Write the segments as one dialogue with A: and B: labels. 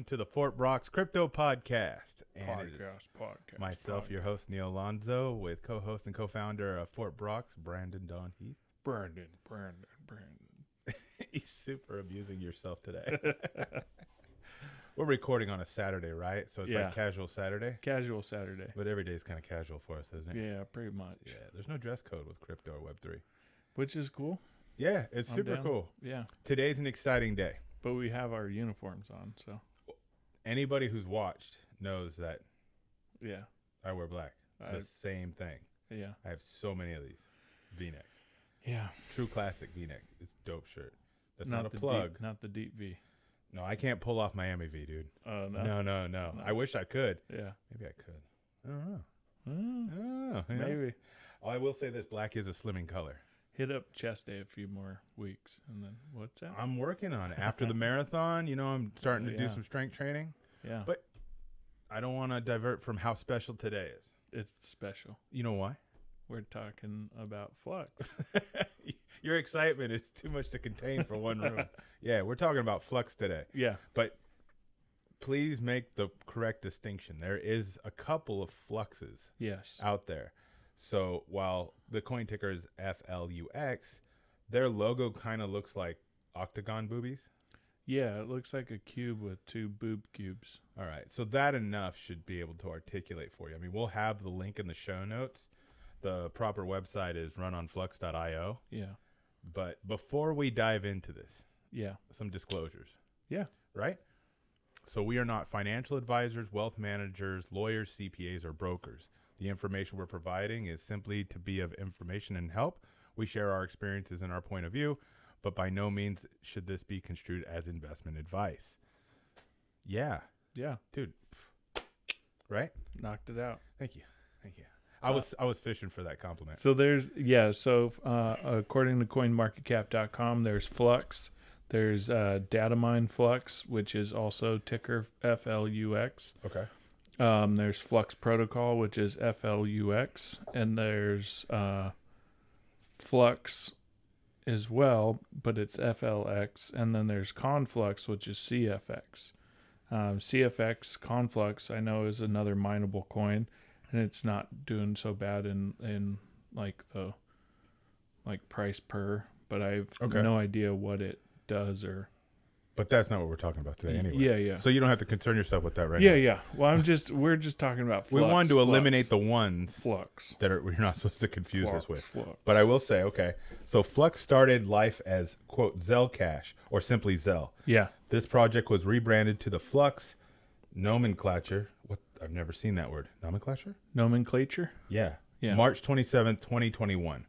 A: to the Fort Brox Crypto Podcast. And it is
B: Podcast.
A: myself, your host, Neil Alonzo, with co-host and co-founder of Fort Brox, Brandon Don Heath.
B: Brandon.
A: You're super abusing yourself today. We're recording on a Saturday, right? So it's like casual Saturday?
B: Casual Saturday.
A: But every day is kind of casual for us, isn't it?
B: Yeah, pretty much.
A: Yeah, there's no dress code with crypto or Web3.
B: Which is cool.
A: Yeah, it's super cool.
B: Yeah.
A: Today's an exciting day.
B: But we have our uniforms on, so.
A: Anybody who's watched knows that
B: Yeah.
A: I wear black. The same thing.
B: Yeah.
A: I have so many of these V-necks.
B: Yeah.
A: True classic V-neck. It's a dope shirt. That's
B: not
A: not a plug.
B: Not the deep V.
A: No, I can't pull off Miami V, dude.
B: No.
A: No. I wish I could.
B: Yeah.
A: Maybe I could. I don't know.
B: Maybe.
A: I will say this, black is a slimming color.
B: Hit up chest day a few more weeks, and then what's that?
A: I'm working on it. After the marathon, I'm starting to do some strength training.
B: Yeah.
A: But I don't want to divert from how special today is.
B: It's special.
A: You know why?
B: We're talking about Flux.
A: Your excitement is too much to contain for one room. Yeah, we're talking about Flux today.
B: Yeah.
A: But please make the correct distinction. There is a couple of Fluxes out there. So while the coin ticker is FLUX, their logo kind of looks like octagon boobies.
B: Yeah, it looks like a cube with two boob cubes.
A: All right. So that enough should be able to articulate for you. I mean, we'll have the link in the show notes. The proper website is runonflux.io.
B: Yeah.
A: But before we dive into this, some disclosures.
B: Yeah.
A: Right? So we are not financial advisors, wealth managers, lawyers, CPAs, or brokers. The information we're providing is simply to be of information and help. We share our experiences and our point of view, but by no means should this be construed as investment advice. Yeah.
B: Yeah.
A: Dude. Right?
B: Knocked it out.
A: Thank you. I was fishing for that compliment.
B: So according to coinmarketcap.com, there's Flux. There's Datamine Flux, which is also ticker FLUX.
A: Okay.
B: There's Flux Protocol, which is FLUX, and there's Flux as well, but it's FLX, and then there's Conflux, which is CFX. CFX Conflux, I know, is another mineable coin, and it's not doing so bad in like the price per, but I have no idea what it does or.
A: But that's not what we're talking about today anyway.
B: Yeah.
A: So you don't have to concern yourself with that right now.
B: Yeah. Well, we're just talking about Flux.
A: We wanted to eliminate the ones
B: Flux
A: that we're not supposed to confuse us with.
B: Flux.
A: But I will say, so Flux started life as, quote, Zelcash, or simply Zel.
B: Yeah.
A: This project was rebranded to the Flux nomenclature. What? I've never seen that word. Nomenclature? Yeah. March 27th, 2021.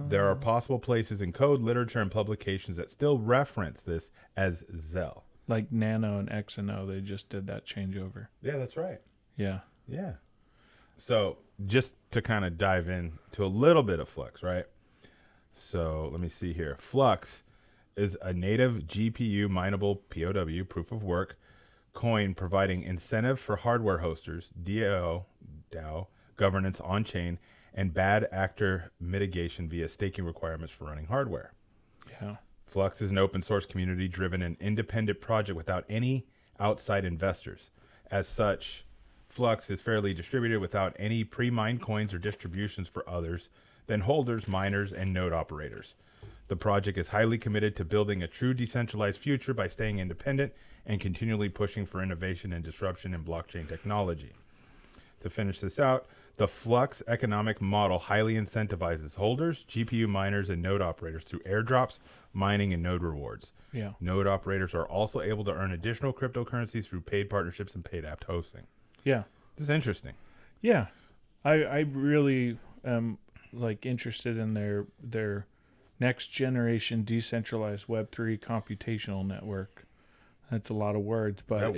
A: There are possible places in code, literature, and publications that still reference this as Zel.
B: Like Nano and XNO, they just did that changeover.
A: Yeah, that's right.
B: Yeah.
A: So just to kind of dive into a little bit of Flux, right? So let me see here. Flux is a native GPU mineable POW, proof of work, coin providing incentive for hardware hosters, DAO governance on-chain, and bad actor mitigation via staking requirements for running hardware.
B: Yeah.
A: Flux is an open source community driven and independent project without any outside investors. As such, Flux is fairly distributed without any pre-mined coins or distributions for others than holders, miners, and node operators. The project is highly committed to building a true decentralized future by staying independent and continually pushing for innovation and disruption in blockchain technology. To finish this out, the Flux economic model highly incentivizes holders, GPU miners, and node operators through airdrops, mining, and node rewards.
B: Yeah.
A: Node operators are also able to earn additional cryptocurrencies through paid partnerships and paid app hosting.
B: Yeah.
A: This is interesting.
B: Yeah. I really am interested in their next generation decentralized Web3 computational network. That's a lot of words, but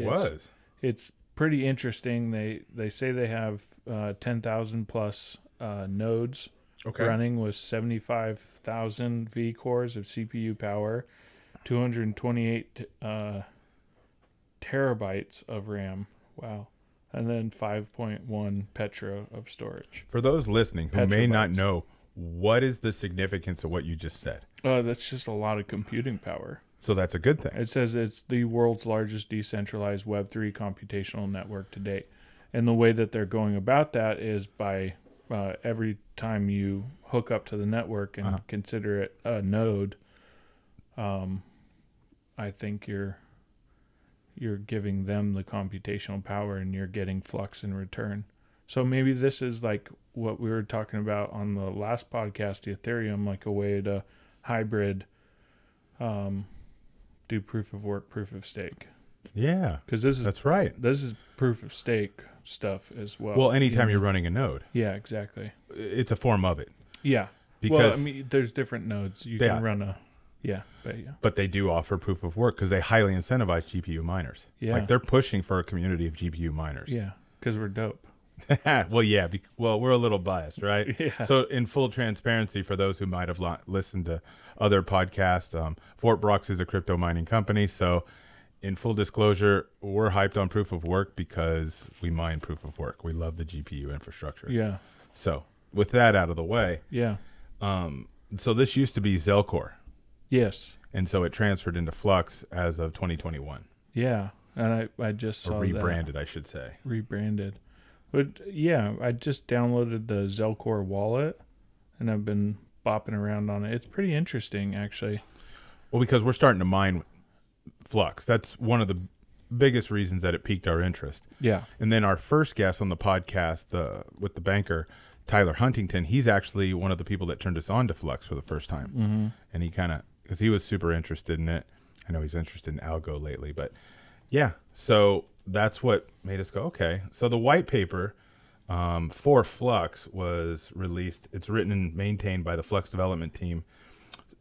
B: it's pretty interesting. They say they have 10,000 plus nodes running with 75,000 V cores of CPU power, 228 terabytes of RAM. Wow. And then 5.1 petra of storage.
A: For those listening who may not know, what is the significance of what you just said?
B: That's just a lot of computing power.
A: So that's a good thing.
B: It says it's the world's largest decentralized Web3 computational network to date. And the way that they're going about that is by every time you hook up to the network and consider it a node, I think you're giving them the computational power and you're getting Flux in return. So maybe this is like what we were talking about on the last podcast, the Ethereum, like a way to hybrid do proof of work, proof of stake.
A: Yeah,
B: because
A: that's right.
B: This is proof of stake stuff as well.
A: Well, anytime you're running a node.
B: Yeah, exactly.
A: It's a form of it.
B: Yeah.
A: Because
B: well, I mean, there's different nodes. You can run a... Yeah,
A: but they do offer proof of work because they highly incentivize GPU miners.
B: Yeah.
A: Like they're pushing for a community of GPU miners.
B: Yeah, because we're dope.
A: Well, yeah. Well, we're a little biased, right?
B: Yeah.
A: So in full transparency for those who might have listened to other podcasts, Fort Brox is a crypto mining company. So in full disclosure, we're hyped on proof of work because we mine proof of work. We love the GPU infrastructure.
B: Yeah.
A: So with that out of the way.
B: Yeah.
A: So this used to be Zelcore.
B: Yes.
A: And so it transferred into Flux as of 2021.
B: Yeah. And I just saw
A: rebranded, I should say.
B: Rebranded. But yeah, I just downloaded the Zelcore wallet and I've been bopping around on it. It's pretty interesting, actually.
A: Well, because we're starting to mine Flux. That's one of the biggest reasons that it piqued our interest.
B: Yeah.
A: And then our first guest on the podcast with the banker, Tyler Huntington, he's actually one of the people that turned us on to Flux for the first time.
B: Mm-hmm.
A: And he because he was super interested in it. I know he's interested in algo lately, but yeah. So that's what made us go, okay. So the white paper for Flux was released. It's written and maintained by the Flux development team.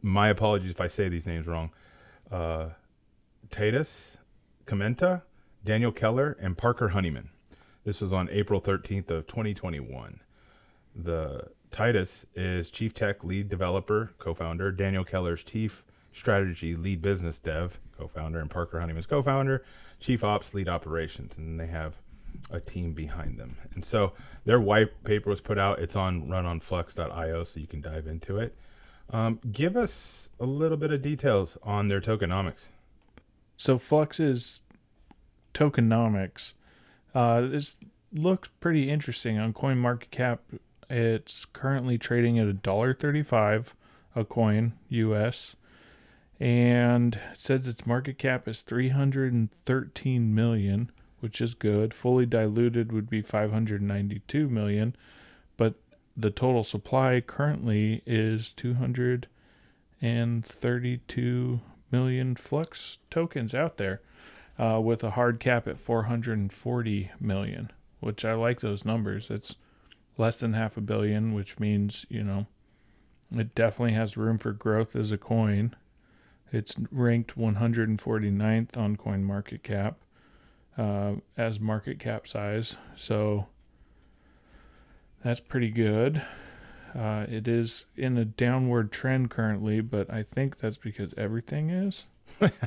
A: My apologies if I say these names wrong. Tatus Comenta, Daniel Keller, and Parker Honeyman. This was on April 13th of 2021. The Titus is Chief Tech Lead Developer, co-founder. Daniel Keller's Chief Strategy Lead Business Dev, co-founder. And Parker Honeyman's co-founder, Chief Ops Lead Operations. And they have a team behind them. And so their white paper was put out. It's on runonflux.io, so you can dive into it. Give us a little bit of details on their tokenomics.
B: So Flux's tokenomics, this looks pretty interesting on CoinMarketCap. It's currently trading at $1.35 a coin US, and it says its market cap is 313 million, which is good. Fully diluted would be 592 million, but the total supply currently is 232 million Flux tokens out there, with a hard cap at 440 million, which I like those numbers. It's less than $500 million, which means, it definitely has room for growth as a coin. It's ranked 149th on CoinMarketCap as market cap size. So that's pretty good. It is in a downward trend currently, but I think that's because everything is.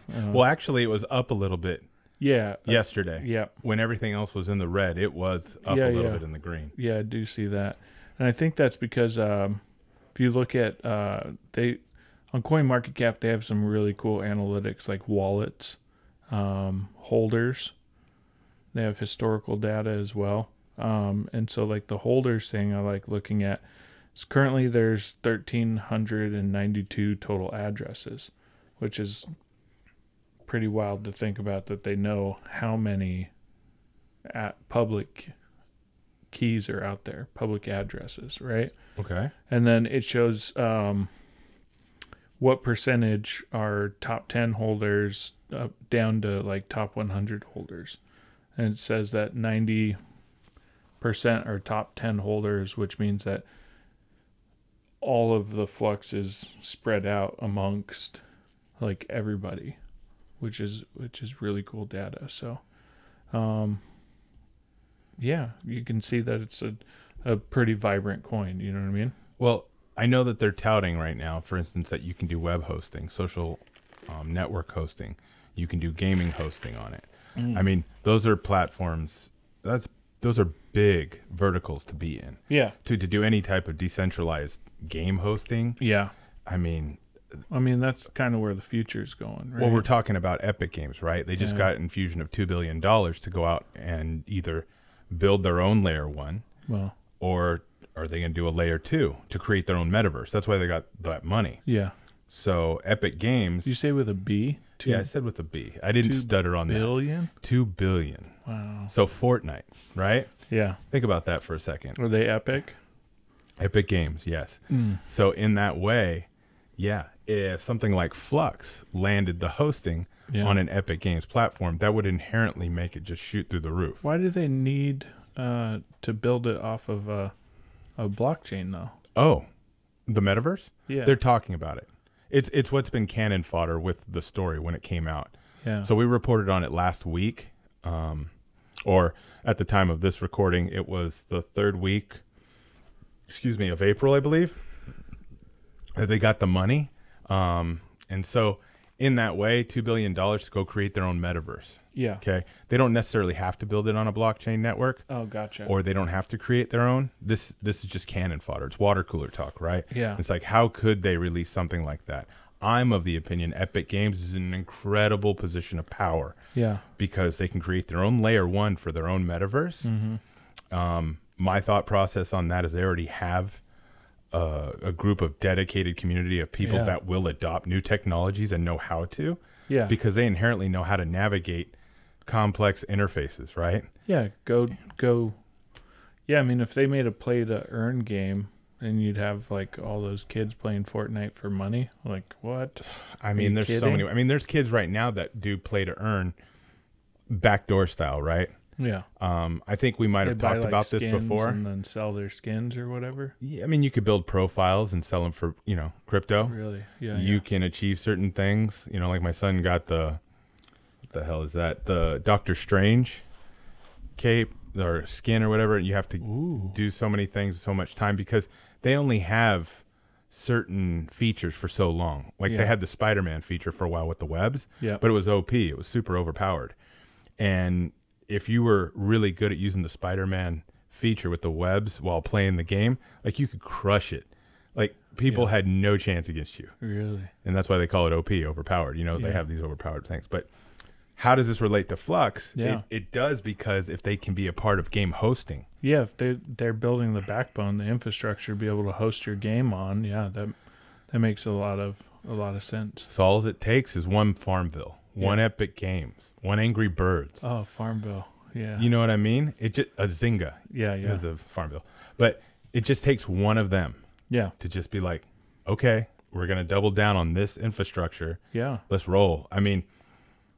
A: Well, actually, it was up a little bit.
B: Yeah.
A: Yesterday.
B: Yeah.
A: When everything else was in the red, it was up a little bit in the green.
B: Yeah, I do see that. And I think that's because if you look at on CoinMarketCap, they have some really cool analytics like wallets, holders. They have historical data as well. And so like the holders thing I like looking at is currently there's 1,392 total addresses, which is pretty wild to think about, that they know how many public keys are out there, public addresses, right?
A: Okay.
B: And then it shows what percentage are top 10 holders down to like top 100 holders. And it says that 90% are top 10 holders, which means that all of the Flux is spread out amongst like everybody, which is really cool data. So, yeah, you can see that it's a pretty vibrant coin. You know what I mean?
A: Well, I know that they're touting right now, for instance, that you can do web hosting, social network hosting. You can do gaming hosting on it. I mean, those are platforms. Those are big verticals to be in.
B: Yeah.
A: To do any type of decentralized game hosting.
B: Yeah.
A: I mean,
B: I mean, that's kind of where the future is going, right?
A: Well, we're talking about Epic Games, right? They just
B: Yeah.
A: got an infusion of $2 billion to go out and either build their own layer 1,
B: Well,
A: or are they going to do a layer 2 to create their own metaverse? That's why they got that money.
B: yeah.
A: So Epic Games.
B: You say with a B?
A: Yeah, I said with a B. I didn't stutter on
B: billion?
A: that. 2 billion.
B: Wow.
A: So Fortnite, right?
B: Yeah.
A: Think about that for a second.
B: Are they Epic?
A: Epic Games, yes. So in that way, yeah, if something like Flux landed the hosting on an Epic Games platform, that would inherently make it just shoot through the roof.
B: Why do they need to build it off of a blockchain, though?
A: Oh, the metaverse?
B: Yeah.
A: They're talking about it. It's what's been cannon fodder with the story when it came out.
B: Yeah.
A: So we reported on it last week, or at the time of this recording, it was the third week, of April, I believe, that they got the money. And so in that way, $2 billion to go create their own metaverse.
B: Yeah.
A: Okay. They don't necessarily have to build it on a blockchain network.
B: Oh, gotcha.
A: Or they don't have to create their own. This is just cannon fodder. It's water cooler talk, right?
B: Yeah.
A: It's like, how could they release something like that? I'm of the opinion Epic Games is in an incredible position of power.
B: Yeah.
A: Because they can create their own layer 1 for their own metaverse.
B: Mm-hmm.
A: My thought process on that is they already have a group of dedicated community of people that will adopt new technologies and know how to.
B: Yeah.
A: Because they inherently know how to navigate complex interfaces, right?
B: Yeah. Go. Yeah. I mean, if they made a play to earn game, and you'd have like all those kids playing Fortnite for money. Like what?
A: I mean, there's so many. I mean, there's kids right now that do play to earn, backdoor style, right?
B: Yeah.
A: I think we might have
B: Buy,
A: talked
B: like,
A: about this
B: skins
A: before.
B: and then sell their skins or whatever.
A: Yeah, I mean, you could build profiles and sell them for, crypto.
B: Really? Yeah.
A: You can achieve certain things. Like my son got what the hell is that? The Doctor Strange cape or skin or whatever. You have to do so many things, so much time, because they only have certain features for so long. Like they had the Spider-Man feature for a while with the webs, but it was OP. It was super overpowered. And if you were really good at using the Spider-Man feature with the webs while playing the game, like you could crush it. Like people had no chance against you.
B: Really?
A: And that's why they call it OP, overpowered. They have these overpowered things. But how does this relate to Flux?
B: Yeah.
A: It does, because if they can be a part of game hosting.
B: Yeah, if they're building the backbone, the infrastructure to be able to host your game on, that makes a lot of sense.
A: So all it takes is one Farmville, one Epic Games, one Angry Birds.
B: Oh, Farmville. Yeah.
A: You know what I mean? It just a Zynga.
B: Yeah.
A: Is a Farmville. But it just takes one of them.
B: Yeah.
A: To just be like, okay, we're going to double down on this infrastructure.
B: Yeah.
A: Let's roll. I mean,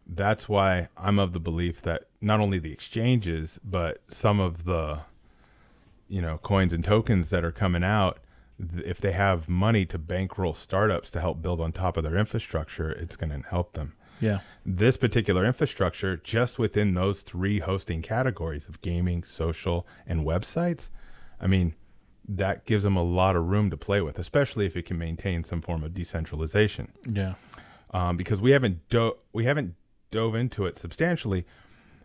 A: that's why I'm of the belief that not only the exchanges, but some of the, coins and tokens that are coming out, if they have money to bankroll startups to help build on top of their infrastructure, it's going to help them.
B: Yeah.
A: This particular infrastructure, just within those 3 hosting categories of gaming, social, and websites, I mean, that gives them a lot of room to play with, especially if it can maintain some form of decentralization.
B: Yeah.
A: Because we haven't dove into it substantially,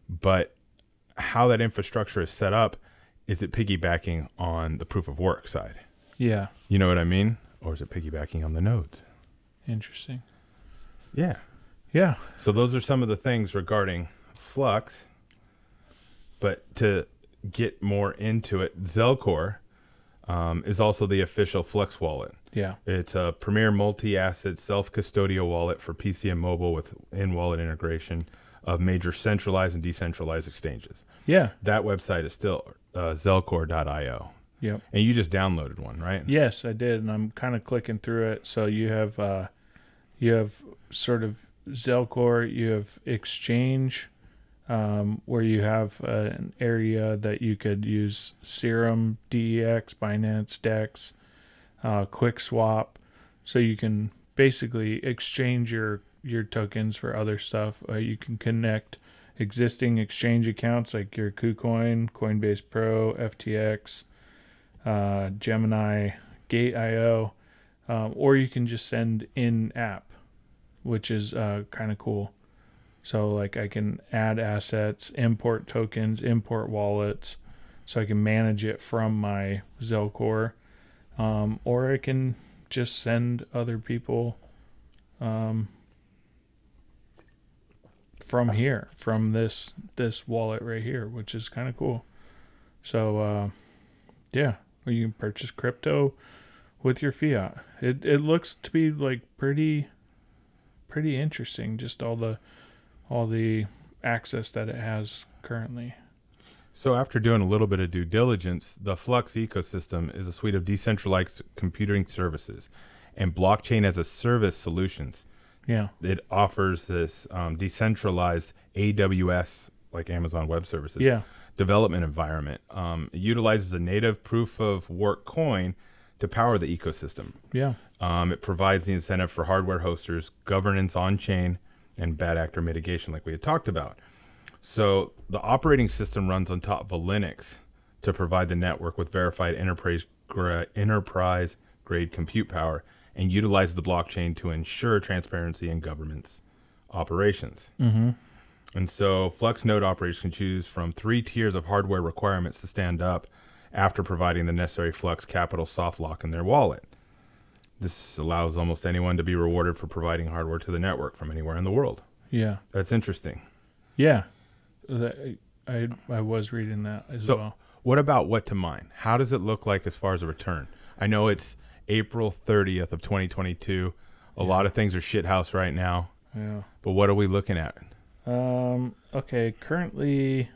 A: but how that infrastructure is set up, is it piggybacking on the proof of work side?
B: Yeah.
A: You know what I mean? Or is it piggybacking on the nodes?
B: Interesting.
A: Yeah.
B: Yeah.
A: So those are some of the things regarding Flux. But to get more into it, Zelcore is also the official Flux wallet.
B: Yeah.
A: It's a premier multi-asset self-custodial wallet for PC and mobile with in-wallet integration of major centralized and decentralized exchanges.
B: Yeah.
A: That website is still zelcore.io.
B: Yep.
A: And you just downloaded one, right?
B: Yes, I did, and I'm kind of clicking through it. So you have sort of Zelcore, you have Exchange, where you have an area that you could use Serum, DEX, Binance, DEX, QuickSwap, so you can basically exchange your tokens for other stuff. You can connect existing exchange accounts like your KuCoin, Coinbase Pro, FTX, Gemini, Gate.io, or you can just send in-app, which is kind of cool. So like I can add assets, import tokens, import wallets, so I can manage it from my Zelcore, or I can just send other people from here, from this wallet right here, which is kind of cool. So yeah, well, you can purchase crypto with your fiat. It looks to be like pretty interesting, just all the access that it has currently.
A: So after doing a little bit of due diligence, the Flux ecosystem is a suite of decentralized computing services and blockchain as a service solutions.
B: Yeah.
A: It offers this decentralized AWS, like Amazon Web Services,
B: Yeah.
A: development environment. It utilizes a native proof of work coin to power the ecosystem.
B: Yeah.
A: It provides the incentive for hardware hosters, governance on-chain, and bad actor mitigation like we had talked about. So the operating system runs on top of a Linux to provide the network with verified enterprise-grade compute power and utilizes the blockchain to ensure transparency in governance operations.
B: Mm-hmm.
A: And so Flux node operators can choose from 3 tiers of hardware requirements to stand up after providing the necessary Flux capital soft lock in their wallet. This allows almost anyone to be rewarded for providing hardware to the network from anywhere in the world.
B: Yeah.
A: That's interesting.
B: Yeah. I was reading that as well.
A: What about what to mine? How does it look like as far as a return? I know it's April 30th of 2022. A lot of things are shithouse right now.
B: Yeah.
A: But what are we looking at?
B: Okay, currently,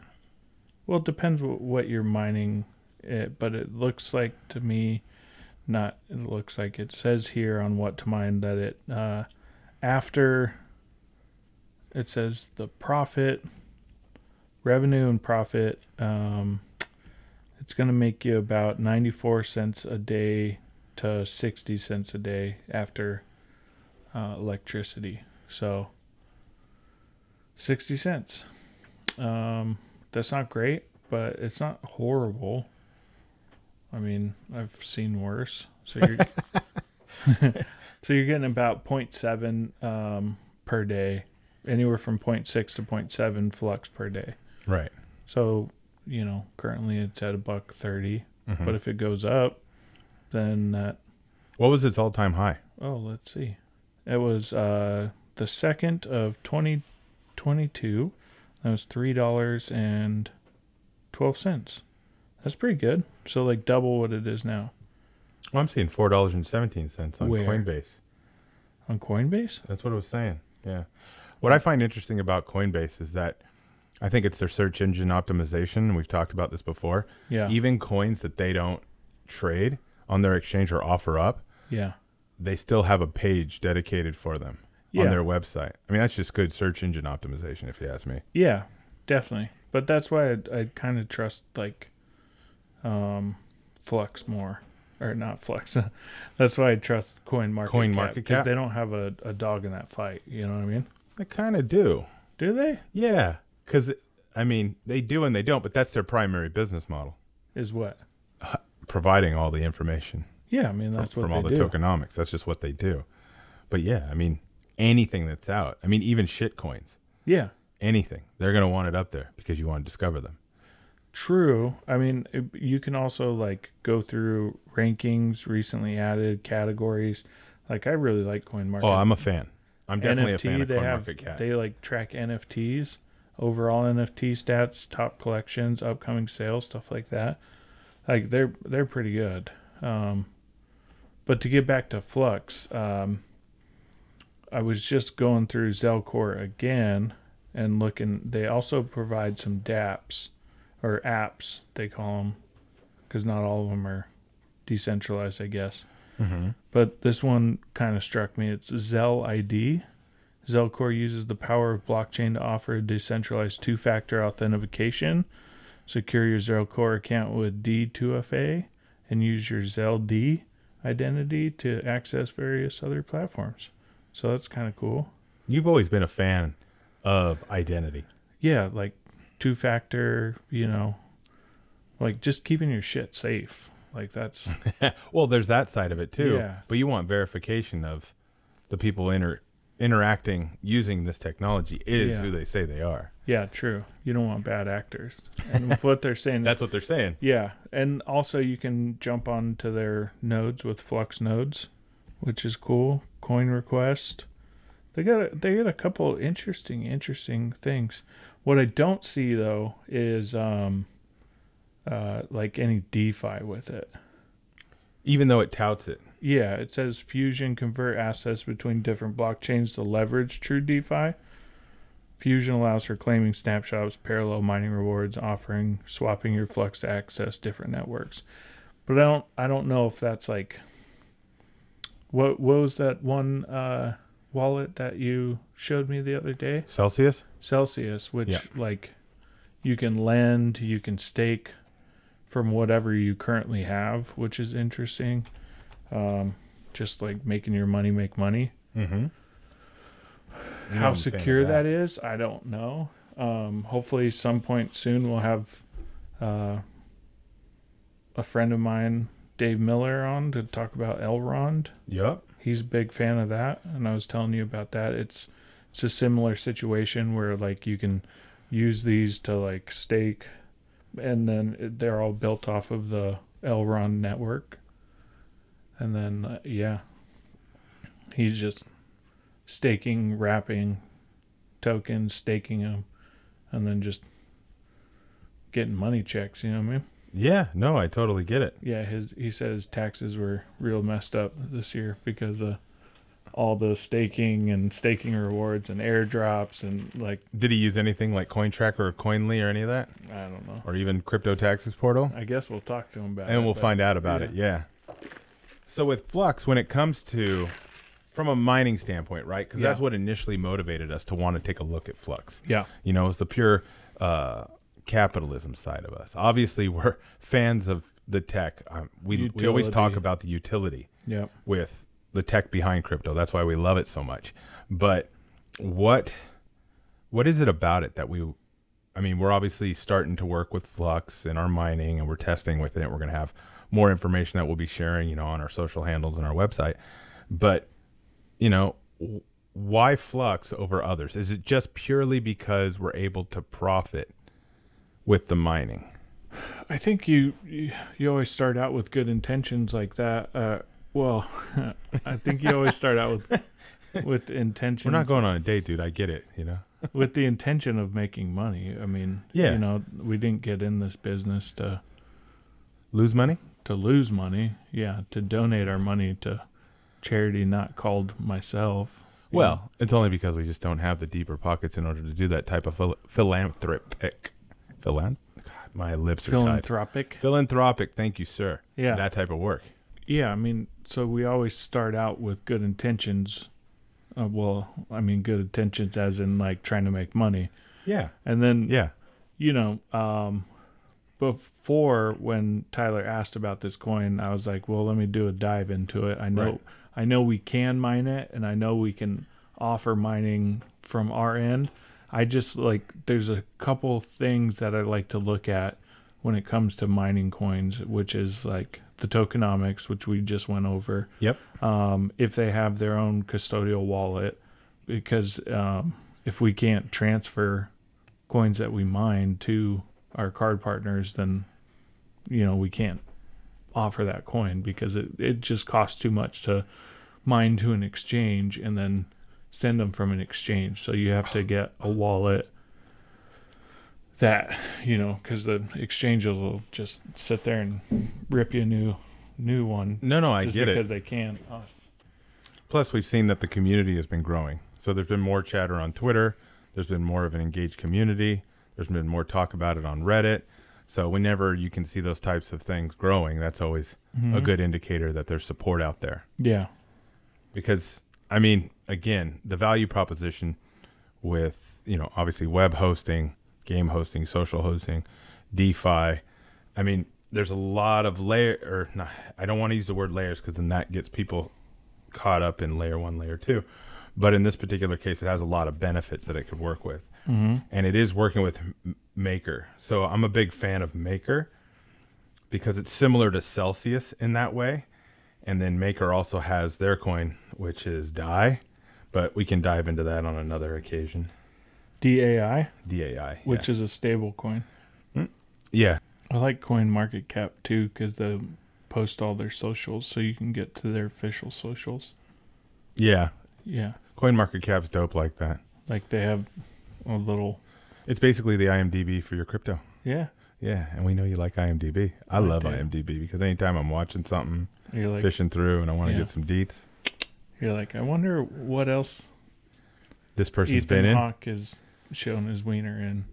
B: well, it depends what you're mining it, but it looks like to me, it looks like it says here on what to mine that it, after it says the profit, revenue and profit, it's going to make you about 94 cents a day to 60 cents a day after electricity. So 60 cents. That's not great, but it's not horrible. I mean, I've seen worse. So you're so you're getting about 0.7 per day, anywhere from 0.6 to 0.7 flux per day.
A: Right.
B: So, currently it's at $1.30,
A: Mm-hmm.
B: but if it goes up, then that.
A: What was its all-time high?
B: Oh, let's see. It was the 2nd of 2022. That was $3.12. That's pretty good. So like double what it is now.
A: Well, I'm seeing $4.17 on
B: Where?
A: Coinbase.
B: On Coinbase?
A: That's what it was saying. Yeah. What I find interesting about Coinbase is that I think it's their search engine optimization. We've talked about this before.
B: Yeah.
A: Even coins that they don't trade on their exchange or offer up,
B: Yeah.
A: they still have a page dedicated for them on their website. I mean, that's just good search engine optimization, if you ask me.
B: Yeah, definitely. But that's why I kind of trust like Flux more. Or not Flux. That's why I trust CoinMarketCap. Because they don't have a dog in that fight. You know what I mean?
A: They kind of do.
B: Do they?
A: Yeah. Because, I mean, they do and they don't, but that's their primary business model.
B: Is what?
A: Providing all the information.
B: Yeah, I mean, that's
A: from
B: what
A: all
B: they
A: the
B: do.
A: tokenomics. That's just what they do. But yeah, I mean, anything that's out. I mean, even shit coins.
B: Yeah.
A: Anything. They're going to want it up there because you want to discover them.
B: True. I mean, you can also like go through rankings, recently added categories. Like I really like CoinMarket.
A: Oh, I'm a fan. I'm definitely
B: NFT,
A: a fan of
B: they
A: CoinMarketCap.
B: They like track NFTs, overall NFT stats, top collections, upcoming sales, stuff like that. Like they're pretty good. But to get back to Flux, I was just going through Zelcore again and looking. They also provide some dApps or apps, they call them, because not all of them are decentralized, I guess.
A: Mm-hmm.
B: But this one kind of struck me. It's ZelID. Zelcore uses the power of blockchain to offer a decentralized two-factor authentication. Secure your Zelcore account with D2FA and use your ZelD identity to access various other platforms. So that's kind of cool.
A: You've always been a fan of identity.
B: Yeah, like two-factor, like just keeping your shit safe. Like that's...
A: Well, there's that side of it too.
B: Yeah.
A: But you want verification of the people interacting using this technology is who they say they are.
B: Yeah, true. You don't want bad actors. And with what they're saying...
A: That's what they're saying.
B: Yeah, and also you can jump onto their nodes with Fluxnodes, which is cool. Coin request. They got a couple interesting things. What I don't see though is like any DeFi with it.
A: Even though it touts it.
B: Yeah, it says Fusion convert assets between different blockchains to leverage true DeFi. Fusion allows for claiming snapshots, parallel mining rewards, offering swapping your Flux to access different networks. But I don't know if that's like what was that one wallet that you showed me the other day?
A: Celsius,
B: which like you can lend, you can stake from whatever you currently have, which is interesting. Just like making your money make money.
A: Mm-hmm.
B: How secure that is, I don't know. Hopefully some point soon we'll have a friend of mine, Dave Miller, on to talk about Elrond.
A: Yep.
B: He's a big fan of that, and I was telling you about that. It's a similar situation where like you can use these to like stake, and then they're all built off of the Elrond network. And then he's just staking, wrapping tokens, staking them, and then just getting money checks. You know what I mean?
A: Yeah, no, I totally get it.
B: Yeah, he said his taxes were real messed up this year because of all the staking rewards and airdrops and like.
A: Did he use anything like CoinTracker or Coinly or any of that?
B: I don't know.
A: Or even Crypto Taxes Portal?
B: I guess we'll talk to him about it.
A: And we'll find out about it, yeah. So with Flux, when it comes to, from a mining standpoint, right? Because that's what initially motivated us to want to take a look at Flux.
B: Yeah.
A: You know, it's the pure capitalism side of us. Obviously, we're fans of the tech. We always talk about the utility with the tech behind crypto. That's why we love it so much. But what is it about it that we're obviously starting to work with Flux in our mining, and we're testing with it. We're going to have more information that we'll be sharing, on our social handles and our website. But, why Flux over others? Is it just purely because we're able to profit with the mining?
B: I think you always start out with good intentions like that. I think you always start out with intentions.
A: We're not going on a date, dude. I get it,
B: with the intention of making money. I mean, we didn't get in this business to
A: lose money.
B: To donate our money to charity not called myself.
A: Well, it's only because we just don't have the deeper pockets in order to do that type of philanthropic. My lips are tied. Philanthropic. Thank you, sir.
B: Yeah.
A: That type of work.
B: Yeah, so we always start out with good intentions. Good intentions as in like trying to make money.
A: Yeah.
B: And then, before when Tyler asked about this coin, I was like, well, let me do a dive into it. I know we can mine it, and I know we can offer mining from our end. I just there's a couple things that I like to look at when it comes to mining coins, which is like the tokenomics, which we just went over.
A: Yep.
B: If they have their own custodial wallet, because if we can't transfer coins that we mine to our card partners, then we can't offer that coin because it just costs too much to mine to an exchange and then send them from an exchange. So you have to get a wallet that because the exchanges will just sit there and rip you a new one.
A: No, I get it
B: because they can.
A: Plus, we've seen that the community has been growing. So there's been more chatter on Twitter. There's been more of an engaged community. There's been more talk about it on Reddit. So whenever you can see those types of things growing, that's always a good indicator that there's support out there.
B: Yeah.
A: Because, again, the value proposition with, obviously web hosting, game hosting, social hosting, DeFi, there's a lot of I don't want to use the word layers because then that gets people caught up in layer 1, layer 2. But in this particular case, it has a lot of benefits that it could work with. Mm-hmm. And it is working with Maker. So I'm a big fan of Maker because it's similar to Celsius in that way. And then Maker also has their coin, which is DAI. But we can dive into that on another occasion.
B: DAI?
A: DAI.
B: Which is a stable coin.
A: Yeah.
B: I like CoinMarketCap too because they post all their socials so you can get to their official socials.
A: Yeah.
B: Yeah.
A: CoinMarketCap's dope like that.
B: Like they have a little.
A: It's basically the IMDb for your crypto.
B: Yeah.
A: Yeah, and we know you like IMDb. I love
B: do.
A: IMDb because anytime I'm watching something,
B: You're like,
A: fishing through, and I want to get some deets.
B: You're like, I wonder what else
A: this person's
B: Ethan
A: been in.
B: Hawke is showing his wiener in.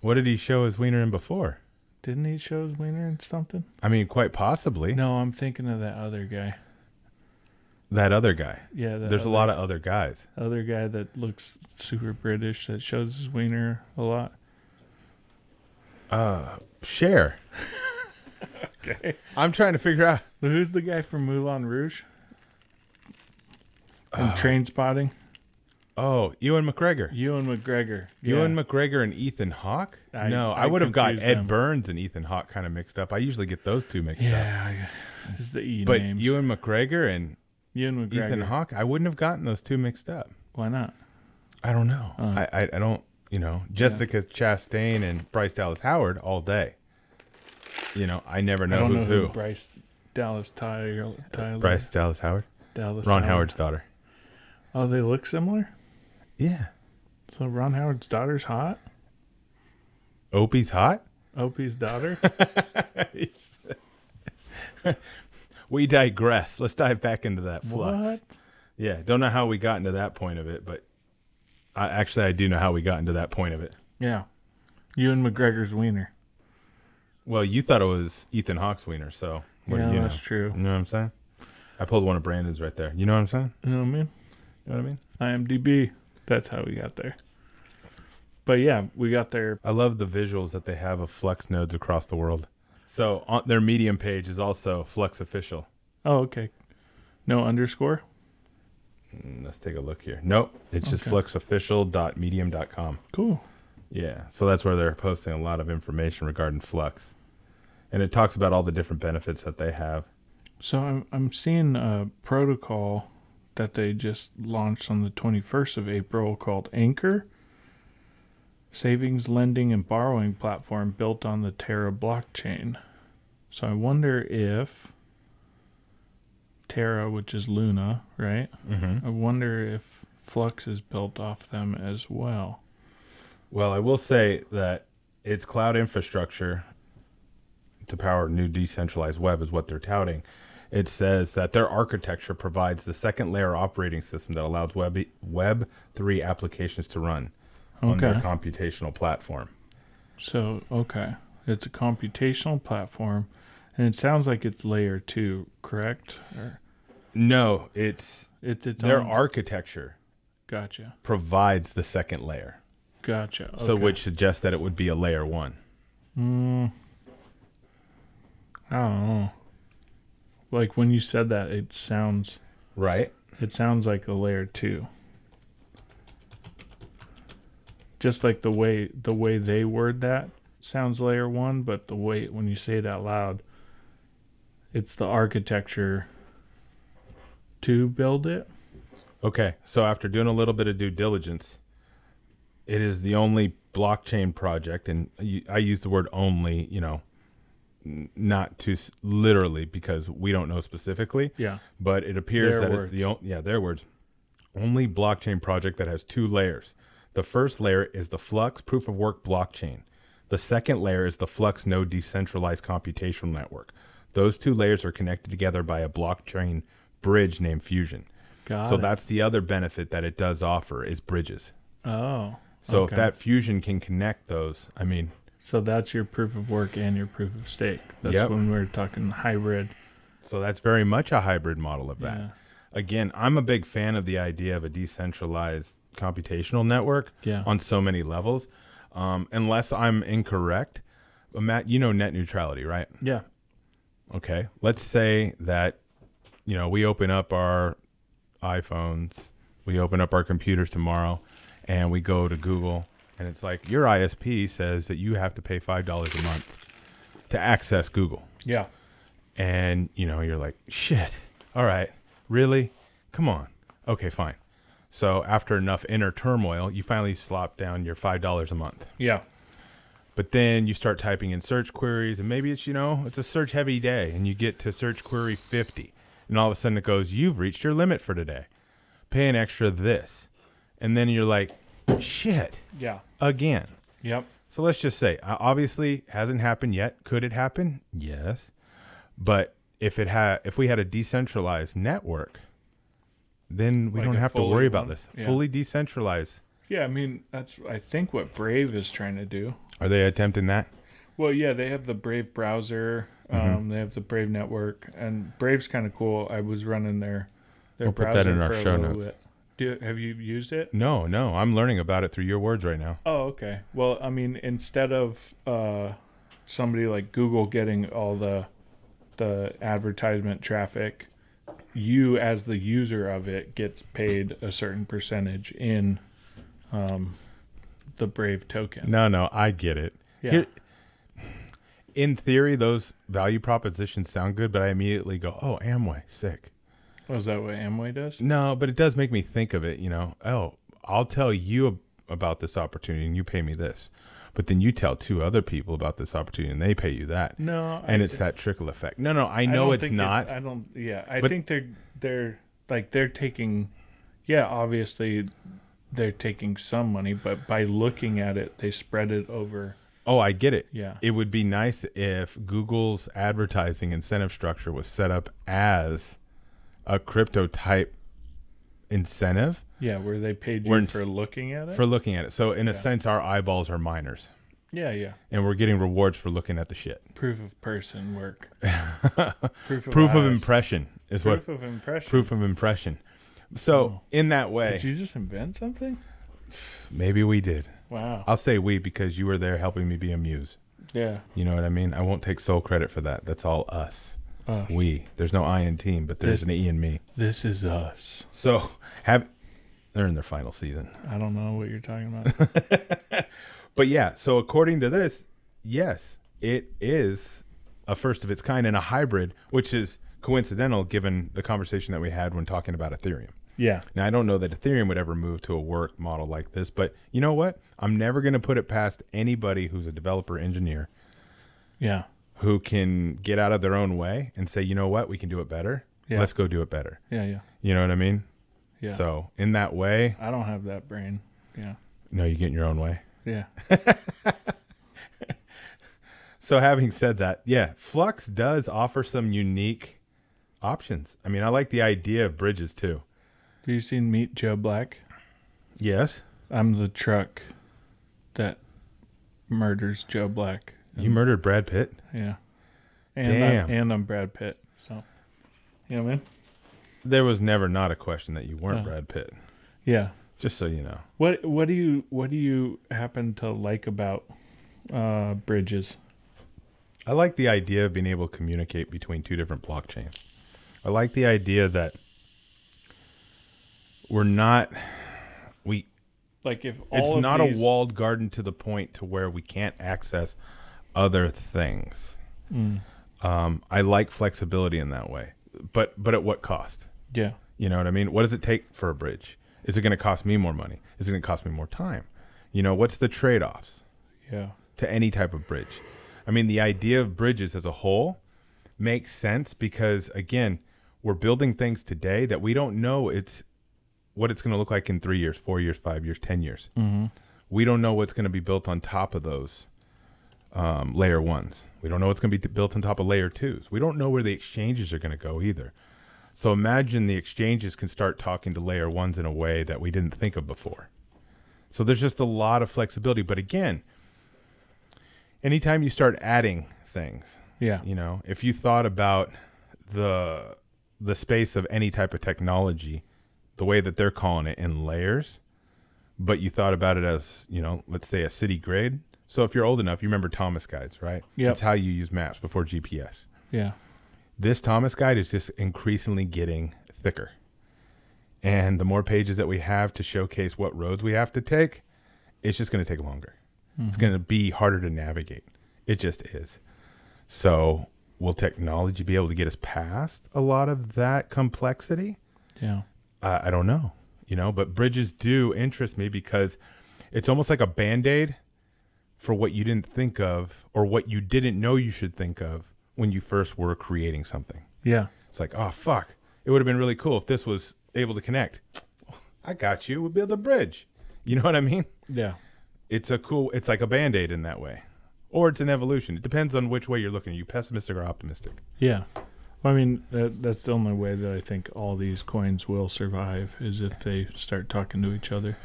A: What did he show his wiener in before?
B: Didn't he show his wiener in something?
A: I mean, quite possibly.
B: No, I'm thinking of that other guy.
A: That other guy.
B: Yeah.
A: There's a lot of other guys.
B: Other guy that looks super British that shows his wiener a lot.
A: Share.
B: Okay.
A: I'm trying to figure out.
B: Who's the guy from Moulin Rouge? And Train Spotting?
A: Oh, Ewan McGregor.
B: Ewan McGregor. Yeah.
A: Ewan McGregor and Ethan Hawke? I would have got Ed Burns and Ethan Hawke kind of mixed up. I usually get those two mixed up.
B: Yeah. This is the E
A: but
B: names.
A: Ewan McGregor and
B: Ewan McGregor.
A: Ethan Hawke, I wouldn't have gotten those two mixed up.
B: Why not?
A: I don't know. I don't, Jessica Chastain and Bryce Dallas Howard all day. I never know who's who.
B: Bryce Dallas Tyler.
A: Bryce Dallas Howard?
B: Dallas
A: Ron Howard's daughter.
B: Oh, they look similar?
A: Yeah.
B: So Ron Howard's daughter's hot?
A: Opie's hot?
B: Opie's daughter?
A: We digress. Let's dive back into that flux.
B: What?
A: Yeah, don't know how we got into that point of it, but I do know how we got into that point of it.
B: Yeah. Ewan McGregor's wiener.
A: Well, you thought it was Ethan Hawke's wiener, so what do you know?
B: That's true.
A: You know what I'm saying? I pulled one of Brandon's right there. You know what I'm saying?
B: You know what I mean?
A: You know what I mean?
B: IMDb. That's how we got there. But yeah, we got there.
A: I love the visuals that they have of Fluxnodes across the world. So on their Medium page is also Flux Official.
B: Oh, okay. No underscore?
A: Let's take a look here. Nope. It's just fluxofficial.medium.com.
B: Cool.
A: Yeah. So that's where they're posting a lot of information regarding Flux. And it talks about all the different benefits that they have.
B: So I'm seeing a protocol that they just launched on the 21st of April called Anchor. Savings, lending, and borrowing platform built on the Terra blockchain. So I wonder if Terra, which is Luna, right?
A: Mm-hmm.
B: I wonder if Flux is built off them as well.
A: Well, I will say that its cloud infrastructure to power new decentralized web is what they're touting. It says that their architecture provides the second layer operating system that allows Web3 applications to run on their computational platform.
B: So, okay. It's a computational platform, and it sounds like it's layer 2, correct?
A: No, it's their
B: own
A: architecture.
B: Gotcha.
A: Provides the second layer.
B: Gotcha. Okay.
A: So which suggests that it would be a layer 1.
B: I don't know. Like when you said that, it sounds
A: right.
B: It sounds like a layer 2. Just like the way they word that sounds layer 1, but the way when you say it out loud, it's the architecture to build it.
A: Okay, so after doing a little bit of due diligence, it is the only blockchain project, and I use the word only, not too literally because we don't know specifically.
B: Yeah.
A: But it appears
B: Their
A: that
B: words.
A: it's their words, only blockchain project that has 2 layers. The first layer is the Flux proof of work blockchain. The second layer is the Fluxnode decentralized computational network. Those 2 layers are connected together by a blockchain bridge named Fusion. So that's the other benefit that it does offer is bridges.
B: Oh.
A: So if that Fusion can connect those,
B: So that's your proof of work and your proof of stake. That's when we're talking hybrid.
A: So that's very much a hybrid model of that.
B: Yeah.
A: Again, I'm a big fan of the idea of a decentralized computational network on so many levels. Unless I'm incorrect, Matt, net neutrality, right?
B: Yeah.
A: Okay. Let's say that, we open up our iPhones, we open up our computers tomorrow, and we go to Google, and it's like, your ISP says that you have to pay $5 a month to access Google.
B: Yeah.
A: And, you're like, shit. All right. Really? Come on. Okay, fine. So after enough inner turmoil, you finally slop down your $5 a month.
B: Yeah.
A: But then you start typing in search queries, and maybe it's, it's a search heavy day, and you get to search query 50. And all of a sudden it goes, you've reached your limit for today. pay an extra this. And then you're like, shit,
B: Yeah.
A: again.
B: Yep.
A: So let's just say, obviously hasn't happened yet. Could it happen? Yes. But if we had a decentralized network, then we
B: Like
A: don't
B: a
A: have to
B: fully
A: worry about
B: one?
A: this.
B: Yeah.
A: Fully decentralized.
B: Yeah, I mean, that's, I think, what Brave is trying to do.
A: Are they attempting that?
B: Well, yeah, they have the Brave browser. They have the Brave network. And Brave's kind of cool. I was running their
A: We'll put
B: browser
A: that in our
B: for a
A: show
B: little
A: notes.
B: bit. Have you used it?
A: No. I'm learning about it through your words right now.
B: Oh, okay. Well, I mean, instead of somebody like Google getting all the advertisement traffic, you as the user of it gets paid a certain percentage in the Brave token.
A: No, I get it.
B: Yeah.
A: In theory, those value propositions sound good, but I immediately go, oh, Amway, sick.
B: Oh, is that what Amway does?
A: No, but it does make me think of it, oh, I'll tell you about this opportunity and you pay me this. But then you tell 2 other people about this opportunity and they pay you that.
B: No.
A: And it's that trickle effect. No, I know it's not.
B: I think they're taking, obviously they're taking some money, but by looking at it, they spread it over.
A: Oh, I get it.
B: Yeah.
A: It would be nice if Google's advertising incentive structure was set up as a crypto type incentive.
B: Yeah, where they paid you for looking at it?
A: For looking at it. So in a sense, our eyeballs are miners.
B: Yeah.
A: And we're getting rewards for looking at the shit.
B: Proof of person work.
A: Proof of impression is
B: Proof
A: what.
B: of impression.
A: Proof of impression. So in that way.
B: Did you just invent something?
A: Maybe we did.
B: Wow.
A: I'll say we because you were there helping me be a muse.
B: Yeah.
A: You know what I mean? I won't take sole credit for that. That's all us.
B: Us.
A: We. There's no I in team, but there's an E in me.
B: This is us.
A: So they're in their final season.
B: I don't know what you're talking about.
A: But yeah, so according to this, yes, it is a first of its kind and a hybrid, which is coincidental given the conversation that we had when talking about Ethereum.
B: Yeah.
A: Now, I don't know that Ethereum would ever move to a work model like this, but you know what? I'm never going to put it past anybody who's a developer engineer.
B: Yeah.
A: Who can get out of their own way and say, you know what? We can do it better.
B: Yeah.
A: Let's go do it better.
B: Yeah.
A: You know what I mean?
B: Yeah.
A: So in that way.
B: I don't have that brain. Yeah.
A: No, you get in your own way.
B: Yeah.
A: So having said that, yeah, Flux does offer some unique options. I mean, I like the idea of bridges too.
B: Have you seen Meet Joe Black?
A: Yes.
B: I'm the truck that murders Joe Black.
A: You murdered Brad Pitt?
B: Yeah.
A: Damn.
B: I'm Brad Pitt. So, you know what I mean?
A: There was never not a question that you weren't Brad Pitt.
B: Yeah.
A: Just so you know.
B: What do you happen to like about bridges?
A: I like the idea of being able to communicate between 2 different blockchains. I like the idea that
B: like if all
A: it's
B: of
A: not
B: these,
A: a walled garden to the point to where we can't access other things. I like flexibility in that way, but at what cost?
B: Yeah.
A: You know what I mean? What does it take for a bridge? Is it going to cost me more money? Is it going to cost me more time? What's the trade-offs?
B: Yeah.
A: To any type of bridge. I mean, the idea of bridges as a whole makes sense because, again, we're building things today that we don't know what it's going to look like in 3 years, 4 years, 5 years, 10 years.
B: Mm-hmm.
A: We don't know what's going to be built on top of those layer 1s. We don't know what's going to be built on top of layer 2s. We don't know where the exchanges are going to go either. So imagine the exchanges can start talking to layer 1s in a way that we didn't think of before. So there's just a lot of flexibility. But again, anytime you start adding things, if you thought about the space of any type of technology, the way that they're calling it in layers, but you thought about it as, let's say a city grid. So if you're old enough, you remember Thomas guides, right?
B: Yeah.
A: That's how you use maps before GPS.
B: Yeah.
A: This Thomas guide is just increasingly getting thicker. And the more pages that we have to showcase what roads we have to take, it's just going to take longer. Mm-hmm. It's going to be harder to navigate. It just is. So will technology be able to get us past a lot of that complexity?
B: Yeah.
A: I don't know, but bridges do interest me because it's almost like a Band-Aid for what you didn't think of or what you didn't know you should think of when you first were creating something.
B: Yeah.
A: It's like, oh, fuck. It would have been really cool if this was able to connect. I got you. We'll build a bridge. You know what I mean?
B: Yeah.
A: It's like a Band-Aid in that way. Or it's an evolution. It depends on which way you're looking. Are you pessimistic or optimistic?
B: Yeah. Well, I mean, that's the only way that I think all these coins will survive is if they start talking to each other.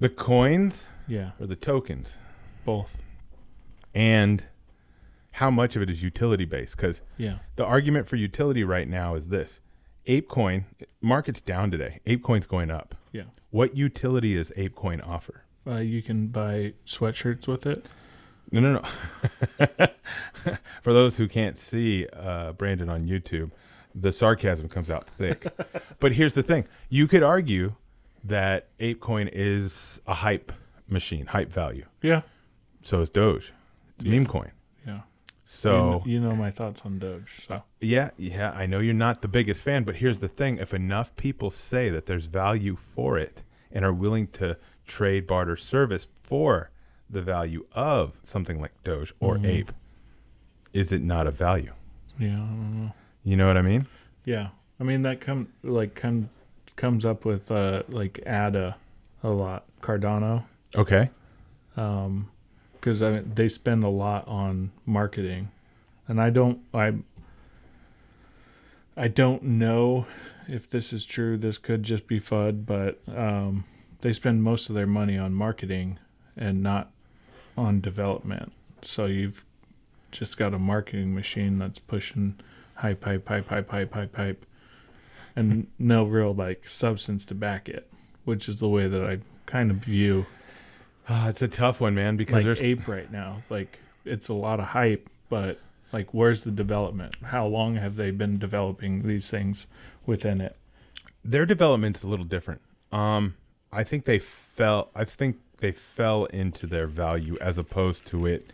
A: The coins?
B: Yeah.
A: Or the tokens?
B: Both.
A: And how much of it is utility based? Because the argument for utility right now is this. ApeCoin, market's down today. ApeCoin's going up.
B: Yeah.
A: What utility does ApeCoin offer?
B: You can buy sweatshirts with it.
A: No. For those who can't see Brandon on YouTube, the sarcasm comes out thick. But here's the thing. You could argue that ApeCoin is a hype machine, hype value.
B: Yeah.
A: So is Doge. It's meme coin.
B: Yeah.
A: So
B: you know my thoughts on Doge. So
A: yeah, I know you're not the biggest fan, but here's the thing. If enough people say that there's value for it and are willing to trade, barter, service for the value of something like Doge or Ape, is it not a value?
B: Yeah, I don't know.
A: You know what I mean?
B: Yeah. I mean, that comes up with like ADA a lot. Cardano.
A: Okay.
B: Because they spend a lot on marketing, and I don't know if this is true. This could just be FUD, but they spend most of their money on marketing and not on development. So you've just got a marketing machine that's pushing hype, and no real like substance to back it, which is the way that I kind of view.
A: It's a tough one, man, because
B: like
A: there's
B: Ape right now. Like, it's a lot of hype, but like, where's the development? How long have they been developing these things within it?
A: their development's a little different. I think they fell into their value as opposed to it.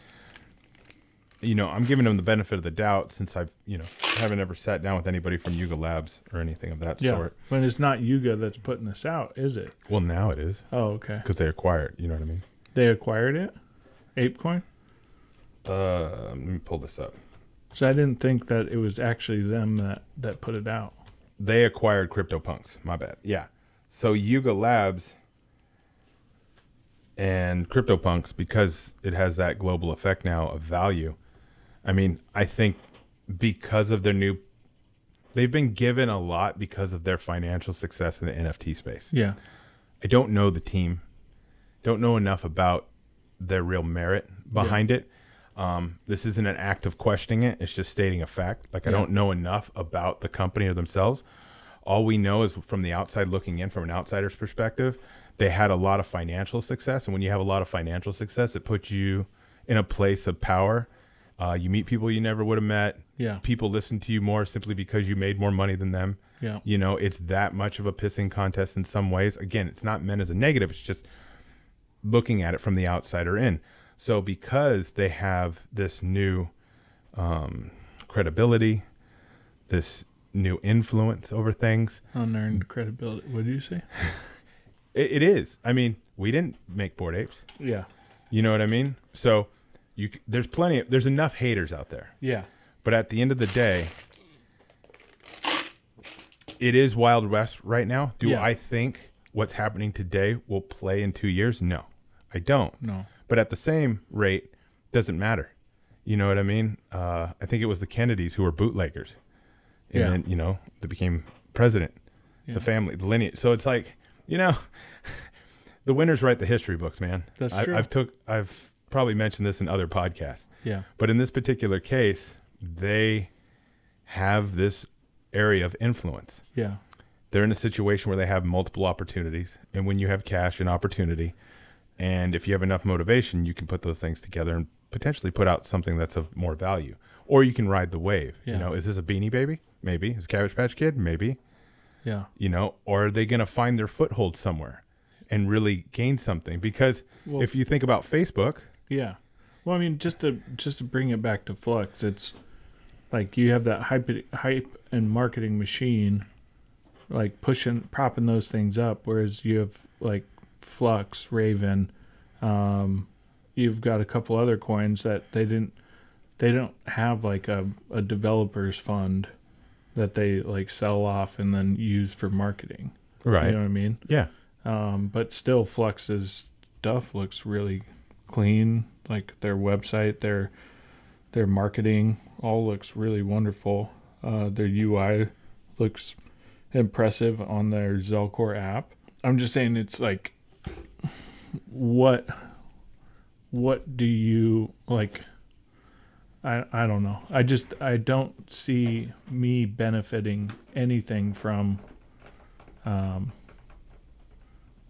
A: You know, I'm giving them the benefit of the doubt since haven't ever sat down with anybody from Yuga Labs or anything of that sort.
B: But it's not Yuga that's putting this out, is it?
A: Well, now it is.
B: Oh, okay.
A: Because they acquired, you know what I mean?
B: They acquired it? ApeCoin?
A: Let me pull this up.
B: So I didn't think that it was actually them that put it out.
A: They acquired CryptoPunks. My bad. Yeah. So Yuga Labs and CryptoPunks, because it has that global effect now of value. I mean, I think because of they've been given a lot because of their financial success in the NFT space.
B: Yeah.
A: I don't know the team. Don't know enough about their real merit behind it. This isn't an act of questioning it. It's just stating a fact. Like, I don't know enough about the company or themselves. All we know is from the outside looking in, from an outsider's perspective, they had a lot of financial success. And when you have a lot of financial success, it puts you in a place of power. You meet people you never would have met.
B: Yeah.
A: People listen to you more simply because you made more money than them.
B: Yeah.
A: You know, it's that much of a pissing contest in some ways. Again, it's not meant as a negative. It's just looking at it from the outsider in. So because they have this new credibility, this new influence over things.
B: Unearned credibility. What did you say?
A: It is. I mean, we didn't make Bored Apes.
B: Yeah.
A: You know what I mean? So there's enough haters out there.
B: Yeah.
A: But at the end of the day, it is Wild West right now. Do I think what's happening today will play in 2 years? No, I don't.
B: No.
A: But at the same rate, doesn't matter. You know what I mean? I think it was the Kennedys who were bootleggers. And then, they became president, the family, the lineage. So it's like, the winners write the history books, man.
B: That's true.
A: I've probably mentioned this in other podcasts.
B: Yeah.
A: But in this particular case, they have this area of influence.
B: Yeah.
A: They're in a situation where they have multiple opportunities. And when you have cash and opportunity, and if you have enough motivation, you can put those things together and potentially put out something that's of more value. Or you can ride the wave.
B: Yeah.
A: Is this a Beanie Baby? Maybe. Is it Cabbage Patch Kid? Maybe.
B: Yeah.
A: Or are they going to find their foothold somewhere and really gain something? Because if you think about Facebook.
B: Yeah. Well, I mean, just to bring it back to Flux, it's like you have that hype and marketing machine, like propping those things up, whereas you have like Flux, Raven, you've got a couple other coins that they don't have like a developers fund that they like sell off and then use for marketing.
A: Right.
B: You know what I mean?
A: Yeah.
B: But still, Flux's stuff looks really clean. Like their website, their marketing, all looks really wonderful. Their UI looks impressive on their Zelcore app. I'm just saying, it's like, what do you like? I don't know. I don't see me benefiting anything from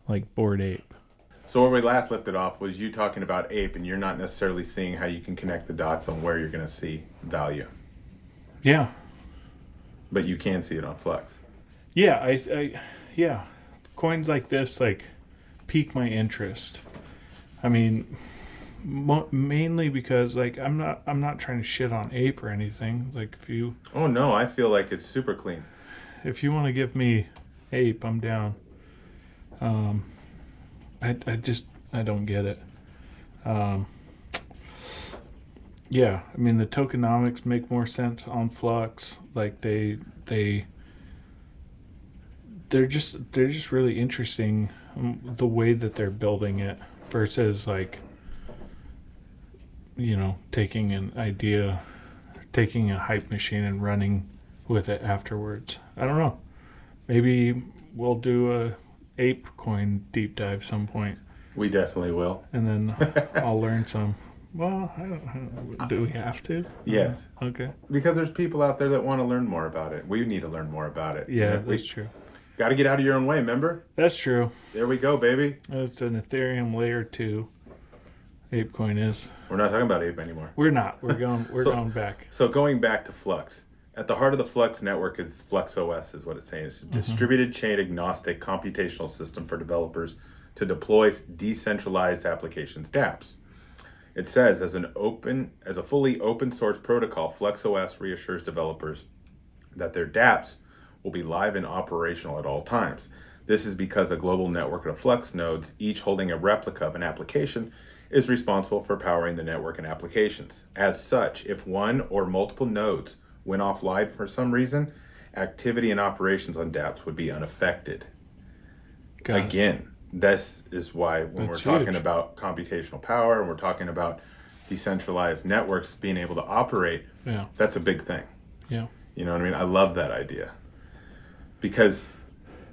B: like Bored Ape.
A: So where we last left it off was you talking about Ape, and you're not necessarily seeing how you can connect the dots on where you're going to see value.
B: Yeah.
A: But you can see it on Flux.
B: Yeah, yeah. Coins like this like pique my interest. I mean, mainly because like I'm not trying to shit on Ape or anything. Like
A: Oh no, I feel like it's super clean.
B: If you want to give me Ape, I'm down. I don't get it. Yeah, I mean the tokenomics make more sense on Flux. Like they're just really interesting, the way that they're building it versus like, you know, taking an idea, taking a hype machine and running with it afterwards. I don't know. Maybe we'll do a Ape coin deep dive some point.
A: We definitely will.
B: And then I'll learn some. Well, I don't, do we have to?
A: Yes.
B: Okay.
A: Because there's people out there that want to learn more about it. We need to learn more about it.
B: Yeah, that's true.
A: Got to get out of your own way, remember?
B: That's true.
A: There we go, baby.
B: It's an Ethereum layer 2. ApeCoin is.
A: We're not talking about Ape anymore.
B: We're not. We're going back.
A: So going back to Flux. At the heart of the Flux network is FluxOS, is what it's saying. It's a distributed chain agnostic computational system for developers to deploy decentralized applications, dApps. It says, as a fully open source protocol, FluxOS reassures developers that their dApps will be live and operational at all times. This is because a global network of Fluxnodes, each holding a replica of an application, is responsible for powering the network and applications. As such, if one or multiple nodes went offline for some reason, activity and operations on dApps would be unaffected. Again, this is why when we're talking about computational power and we're talking about decentralized networks being able to operate, that's a big thing.
B: Yeah.
A: You know what I mean? I love that idea. Because,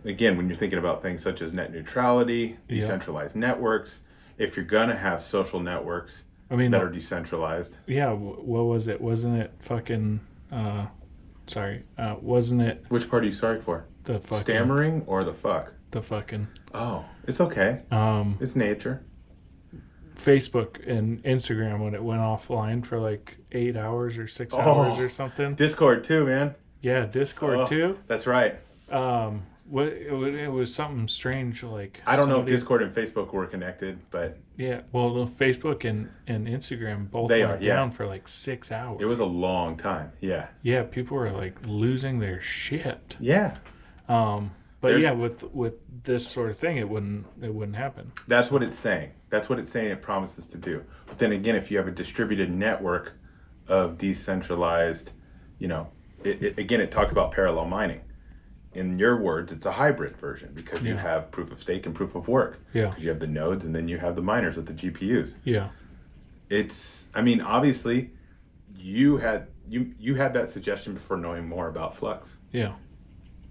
A: again, when you're thinking about things such as net neutrality, decentralized networks, if you're going to have social networks that are decentralized.
B: Yeah, what was it? Wasn't it fucking... wasn't it...
A: Which part are you sorry for?
B: The fucking...
A: Stammering or the fuck?
B: The fucking...
A: Oh, it's okay. It's nature.
B: Facebook and Instagram, when it went offline for like 8 hours or 6 hours or something.
A: Discord too, man.
B: Yeah, Discord too.
A: That's right.
B: It was something strange. Like
A: I don't know if Discord and Facebook were connected, but
B: yeah. Well, Facebook and Instagram both went down for like 6 hours.
A: It was a long time. Yeah.
B: Yeah, people were like losing their shit.
A: Yeah.
B: But with this sort of thing, it wouldn't happen.
A: That's what it's saying. That's what it's saying it promises to do. But then again, if you have a distributed network of decentralized, it talks about parallel mining. In your words, it's a hybrid version because you have proof of stake and proof of work.
B: Yeah.
A: Because you have the nodes and then you have the miners with the GPUs.
B: Yeah.
A: Obviously, you had that suggestion before knowing more about Flux.
B: Yeah.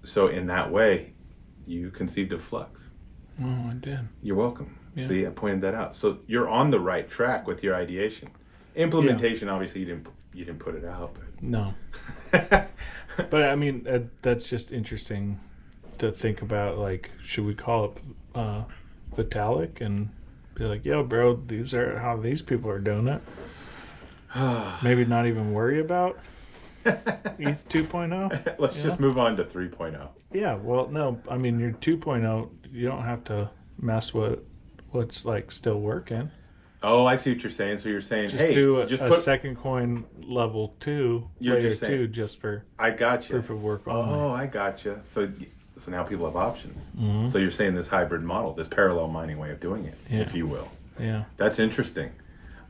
A: So in that way, you conceived of Flux.
B: Oh, I did.
A: You're welcome. Yeah. See, I pointed that out. So you're on the right track with your ideation. Implementation, obviously, you didn't put it out. But.
B: No. But I mean, that's just interesting to think about. Like, should we call it Vitalik and be like, "Yo, bro, these are how these people are doing it." Maybe not even worry about ETH 2.0.
A: Let's just move on to 3.0.
B: Yeah. Well, no. I mean, your 2.0, you don't have to mess with what's like still working.
A: Oh, I see what you're saying. So you're saying,
B: just do a second coin level 2, layer 2, just for proof of work only.
A: Oh, I gotcha. So now people have options. Mm-hmm. So you're saying this hybrid model, this parallel mining way of doing it, if you will.
B: Yeah.
A: That's interesting.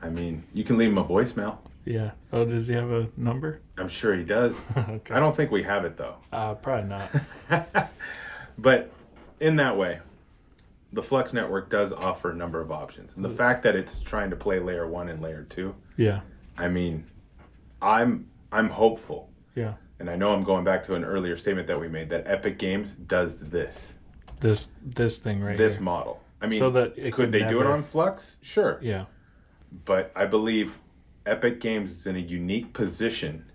A: I mean, you can leave him a voicemail.
B: Yeah. Oh, does he have a number?
A: I'm sure he does. Okay. I don't think we have it, though.
B: Probably not.
A: But in that way, the Flux network does offer a number of options. And the fact that it's trying to play layer 1 and layer 2,
B: yeah,
A: I mean, I'm hopeful.
B: yeah.
A: And I know I'm going back to an earlier statement that we made, that Epic Games does this
B: thing right
A: this
B: here.
A: model. I mean,
B: So that it
A: could they do it
B: never-
A: on Flux? Sure.
B: Yeah.
A: But I believe Epic Games is in a unique position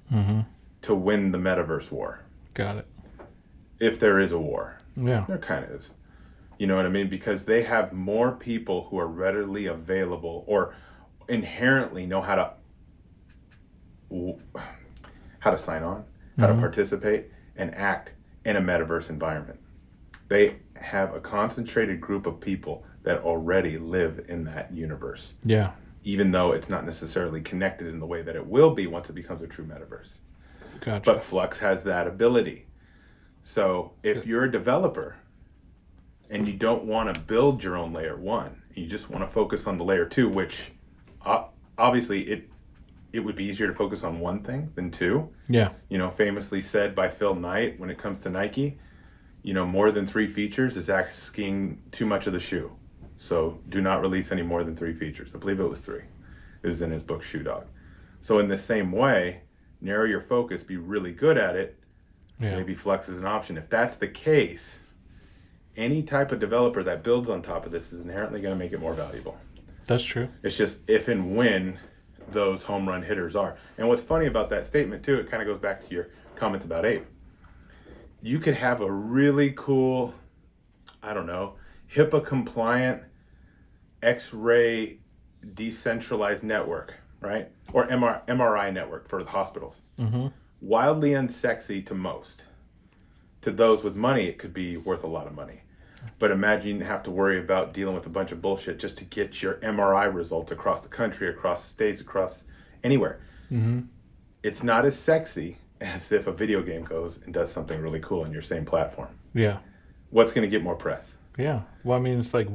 A: to win the metaverse war.
B: Got it.
A: If there is a war.
B: Yeah.
A: There kind of is. You know what I mean? Because they have more people who are readily available or inherently know how to sign on, how to participate and act in a metaverse environment. They have a concentrated group of people that already live in that universe.
B: Yeah.
A: Even though it's not necessarily connected in the way that it will be once it becomes a true metaverse.
B: Gotcha.
A: But Flux has that ability. So if you're a developer and you don't want to build your own layer 1, you just want to focus on the layer 2, which obviously it would be easier to focus on one thing than two.
B: Yeah.
A: You know, famously said by Phil Knight when it comes to Nike, you know, more than 3 features is asking too much of the shoe. So do not release any more than 3 features. I believe it was 3. It was in his book Shoe Dog. So in the same way, narrow your focus, be really good at it.
B: Yeah.
A: Maybe Flux is an option. If that's the case, any type of developer that builds on top of this is inherently going to make it more valuable.
B: That's true.
A: It's just if and when those home run hitters are. And what's funny about that statement too, it kind of goes back to your comments about Ape. You could have a really cool, I don't know, HIPAA compliant X-ray decentralized network, right? Or MRI network for the hospitals. Wildly unsexy to most. To those with money, it could be worth a lot of money. But imagine you have to worry about dealing with a bunch of bullshit just to get your MRI results across the country, across states, across anywhere. It's not as sexy as if a video game goes and does something really cool on your same platform.
B: Yeah.
A: What's going to get more press?
B: Yeah. Well, I mean, it's like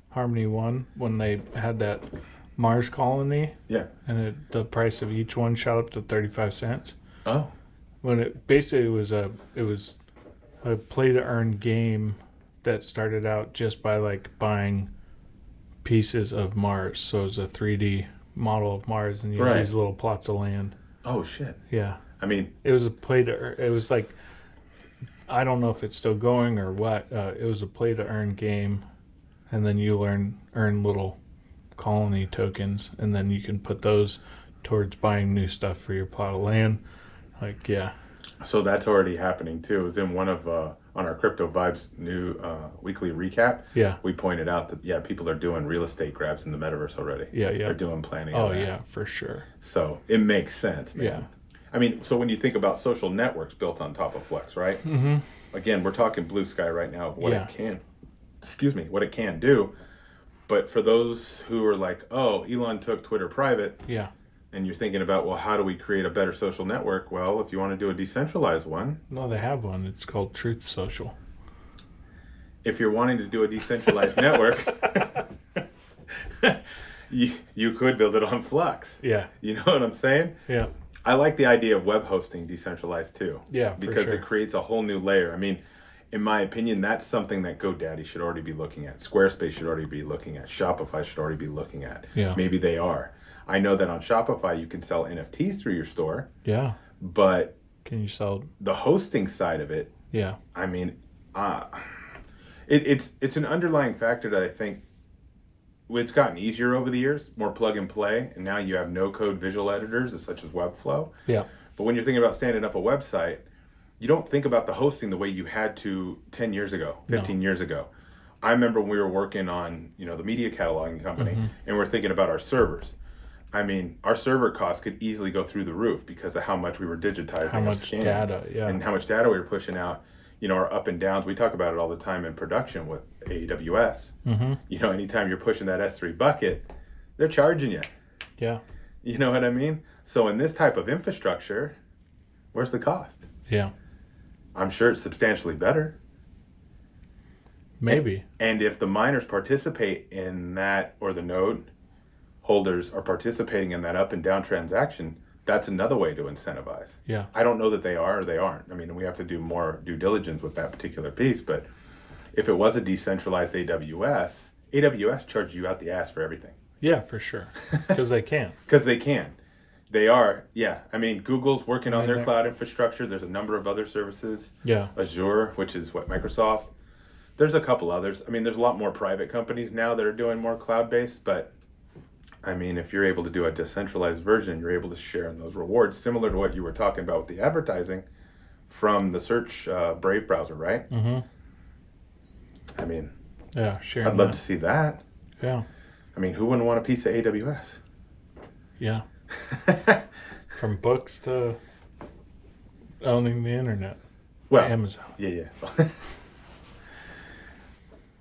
B: Harmony 1 when they had that Mars colony.
A: Yeah.
B: And the price of each one shot up to 35 cents.
A: Oh.
B: When it basically was a play to earn game that started out just by like buying pieces of Mars. So it was a 3D model of Mars and you had these little plots of land.
A: Oh shit.
B: Yeah.
A: I mean,
B: it was a play to earn. It was like, I don't know if it's still going or what. It was a play to earn game, and then you earn little colony tokens, and then you can put those towards buying new stuff for your plot of land. Like, yeah.
A: So that's already happening too. It was in one of on our Crypto Vibes new weekly recap.
B: Yeah.
A: We pointed out that people are doing real estate grabs in the metaverse already.
B: Yeah, yeah.
A: They're doing planning.
B: Oh
A: on that.
B: yeah, for sure.
A: So it makes sense, man.
B: Yeah.
A: I mean, so when you think about social networks built on top of Flux, right? Again, we're talking blue sky right now of what it can, what it can do. But for those who are like, oh, Elon took Twitter private.
B: Yeah.
A: And you're thinking about, well, how do we create a better social network? Well, if you want to do a decentralized one.
B: No, they have one. It's called Truth Social.
A: If you're wanting to do a decentralized network, you could build it on Flux.
B: Yeah.
A: You know what I'm saying?
B: Yeah.
A: I like the idea of web hosting decentralized too.
B: Yeah,
A: because it creates a whole new layer. I mean, in my opinion, that's something that GoDaddy should already be looking at. Squarespace should already be looking at. Shopify should already be looking at.
B: Yeah.
A: Maybe they are. I know that on Shopify you can sell NFTs through your store.
B: Yeah.
A: But
B: can you sell
A: the hosting side of it?
B: Yeah.
A: I mean, it's an underlying factor that I think it's gotten easier over the years, more plug and play, and now you have no code visual editors such as Webflow.
B: Yeah.
A: But when you're thinking about standing up a website, you don't think about the hosting the way you had to 10 years ago, 15 years ago. I remember when we were working on, the media cataloging company, and we're thinking about our servers. I mean, our server costs could easily go through the roof because of how much we were digitizing,
B: how much data,
A: and how much data we were pushing out. Our up and downs. We talk about it all the time in production with AWS. Anytime you're pushing that S3 bucket, they're charging you.
B: Yeah.
A: You know what I mean? So in this type of infrastructure, where's the cost?
B: Yeah.
A: I'm sure it's substantially better.
B: Maybe.
A: And if the miners participate in that, or the node holders are participating in that up and down transaction, that's another way to incentivize.
B: Yeah.
A: I don't know that they are or they aren't. I mean, we have to do more due diligence with that particular piece, but if it was a decentralized AWS charges you out the ass for everything.
B: Yeah, for sure. Because they can.
A: Because they can. They are, yeah. I mean, Google's working on their cloud infrastructure. There's a number of other services.
B: Yeah.
A: Azure, which is what, Microsoft. There's a couple others. I mean, there's a lot more private companies now that are doing more cloud-based, but I mean, if you're able to do a decentralized version, you're able to share in those rewards, similar to what you were talking about with the advertising from the search Brave browser, right?
B: Mm-hmm.
A: I mean,
B: yeah, sure.
A: I'd love to see that.
B: Yeah.
A: I mean, who wouldn't want a piece of AWS?
B: Yeah. From books to owning the internet.
A: Well,
B: Amazon.
A: Yeah.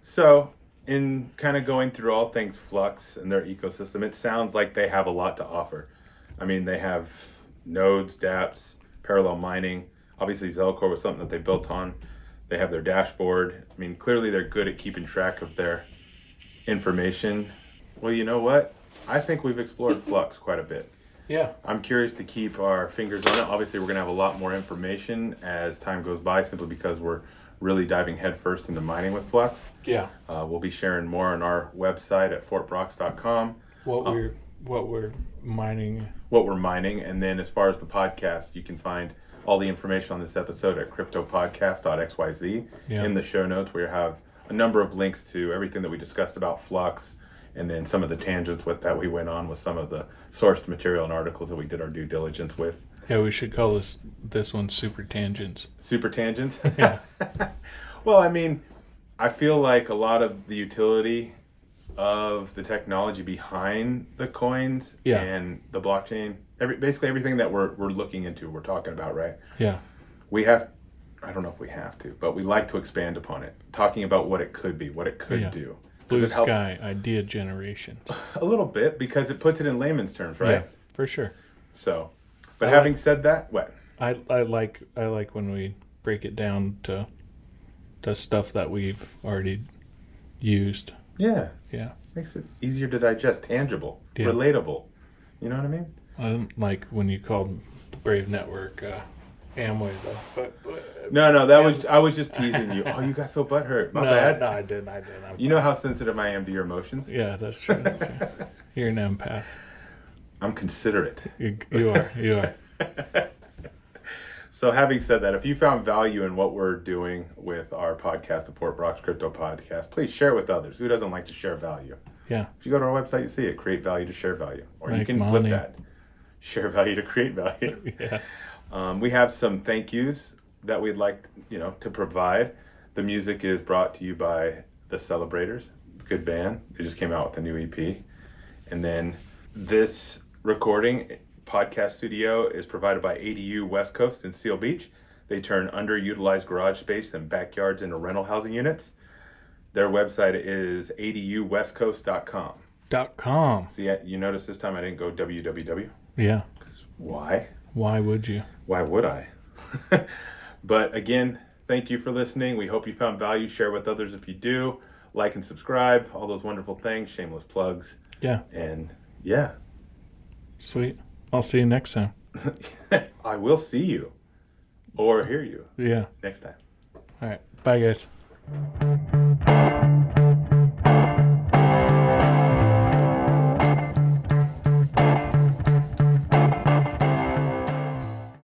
A: So, in kind of going through all things Flux and their ecosystem, it sounds like they have a lot to offer. I mean, they have nodes, dApps, parallel mining. Obviously, Zelcore was something that they built on. They have their dashboard. I mean, clearly they're good at keeping track of their information. Well, you know what? I think we've explored Flux quite a bit.
B: Yeah.
A: I'm curious to keep our fingers on it. Obviously, we're going to have a lot more information as time goes by, simply because we're really diving headfirst into mining with Flux.
B: Yeah.
A: We'll be sharing more on our website at fortbrox.com.
B: What we're mining.
A: What we're mining. And then as far as the podcast, you can find all the information on this episode at cryptopodcast.xyz in the show notes, where you have a number of links to everything that we discussed about Flux, and then some of the tangents that we went on with some of the sourced material and articles that we did our due diligence with.
B: Yeah, we should call this one Super Tangents.
A: Super Tangents?
B: Yeah.
A: Well, I mean, I feel like a lot of the utility of the technology behind the coins and the blockchain, basically everything that we're looking into, we're talking about, right?
B: Yeah.
A: I don't know if we have to, but we like to expand upon it, talking about what it could be, what it could do.
B: Blue sky idea generation.
A: A little bit, because it puts it in layman's terms, right?
B: Yeah, for sure.
A: So, but having said that, what?
B: I like when we break it down to stuff that we've already used.
A: Yeah.
B: Yeah.
A: Makes it easier to digest, tangible, relatable. You know what I mean?
B: I don't like when you called Brave Network Amway though. But
A: no, I was just teasing you. Oh, you got so butthurt. My bad.
B: No, I didn't.
A: You know how sensitive I am to your emotions?
B: Yeah, that's true. You're an empath.
A: I'm considerate.
B: You are.
A: So having said that, if you found value in what we're doing with our podcast, the Fort Brox Crypto Podcast, please share it with others. Who doesn't like to share value?
B: Yeah.
A: If you go to our website, you see it, create value to share value. Or you can
B: money.
A: flip that. Share value to create value.
B: Yeah.
A: We have some thank yous that we'd like to provide. The music is brought to you by The Celebrators. Good band. They just came out with a new EP. And then this recording podcast studio is provided by ADU West Coast in Seal Beach. They turn underutilized garage space and backyards into rental housing units. Their website is aduwestcoast.com.
B: .com.
A: See, you notice this time I didn't go www.
B: Yeah.
A: 'Cause why?
B: Why would you?
A: Why would I? But again, thank you for listening. We hope you found value. Share with others if you do. Like and subscribe. All those wonderful things. Shameless plugs.
B: Yeah.
A: And yeah.
B: Sweet. I'll see you next time.
A: I will see you or hear you
B: Yeah.
A: next time.
B: All right. Bye, guys.